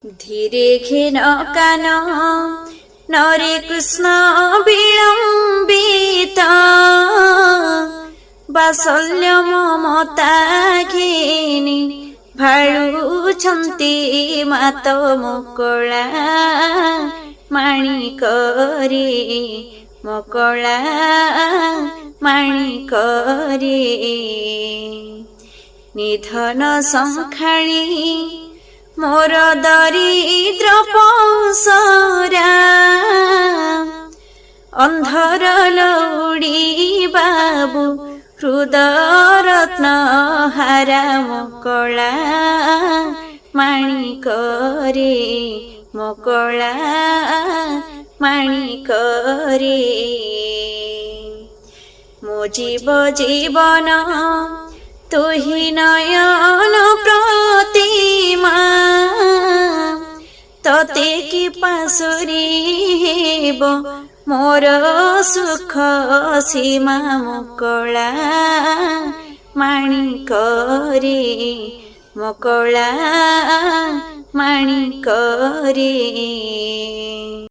ধীরে ঘেন কান নরে কৃষ্ণ বিলম্বিত বাসল্য মমতা ঘেনি ভাড়ুଛନ୍ତି মাত মকଳା ମାଣିକରେ ମକଳା ମାଣିକରେ ନିଧନ ସଂଖାଳି मोर दरिद्र पौसरा अंधर लौड़ी बाबू हृदय रत्न हारा मकळा माणिकरे मकळा माणिकरे मो जीव जीवन तुहि नयन प्रतिमा तते कि पासुरी हेब मोर सुख सीमा मकळा माणिकरे मकळा माणिकरे।